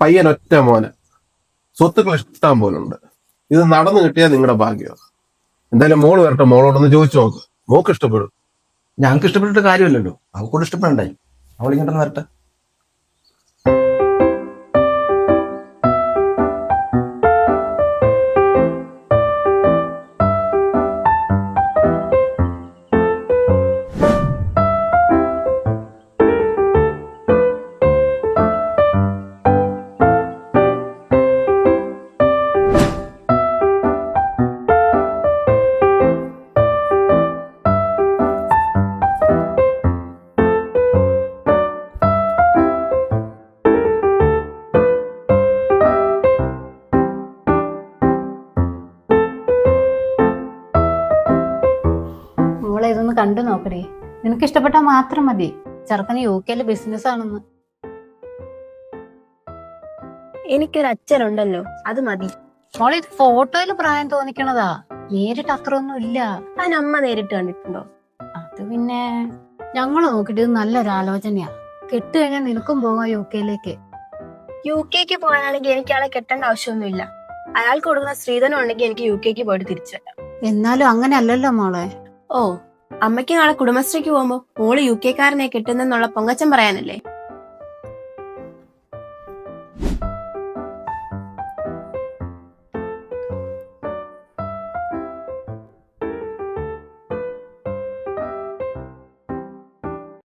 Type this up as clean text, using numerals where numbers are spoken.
പയ്യൻ ഒറ്റ മോന്, സ്വത്തുക്കൾ ഇഷ്ടം പോലുണ്ട്. ഇത് നടന്നു കിട്ടിയാൽ നിങ്ങളുടെ ഭാഗ്യം. എന്തായാലും മോള് വരട്ടെ, മോളോടൊന്ന് ചോദിച്ചു നോക്ക്, മോക്ക് ഇഷ്ടപ്പെടും. ഞങ്ങൾക്ക് ഇഷ്ടപ്പെട്ടിട്ട് കാര്യമില്ലല്ലോ, അവൾക്കൂടെ ഇഷ്ടപ്പെടണ്ടേ. അവളിങ്ങോട്ടൊന്ന് വരട്ടെ. ഇതൊന്ന് കണ്ടു നോക്കടേ, നിനക്ക് ഇഷ്ടപ്പെട്ടാൽ മാത്രം മതി. ചെറുക്കന് UK ബിസിനസ് ആണെന്ന്. എനിക്കൊരു അച്ഛനുണ്ടല്ലോ, അത് മതി. മോളെ ഇത് ഫോട്ടോയിൽ പ്രായം തോന്നിക്കണതാ, നേരിട്ട് അത്രയൊന്നും ഇല്ല. അതിനമ്മ നേരിട്ട് കണ്ടിട്ടുണ്ടോ? അത് പിന്നെ ഞങ്ങള് നോക്കിട്ട് ഇത് നല്ലൊരു ആലോചനയാ. കെട്ട് കഴിഞ്ഞാൽ നിനക്കും പോകാം UK. UK പോകാനാണെങ്കിൽ എനിക്ക് ആളെ കെട്ടേണ്ട ആവശ്യമൊന്നുമില്ല. അയാൾക്ക് കൊടുക്കുന്ന സ്ത്രീധനം ഉണ്ടെങ്കിൽ എനിക്ക് UK പോയിട്ട് തിരിച്ചു വരാം. എന്നാലും അങ്ങനെ അല്ലല്ലോ മോളെ. ഓ, അമ്മയ്ക്ക് നാളെ കുടുംബശ്രീക്ക് പോകുമ്പോ മോള് UK കെട്ടുന്നെന്നുള്ള പൊങ്ങച്ചം പറയാനല്ലേ?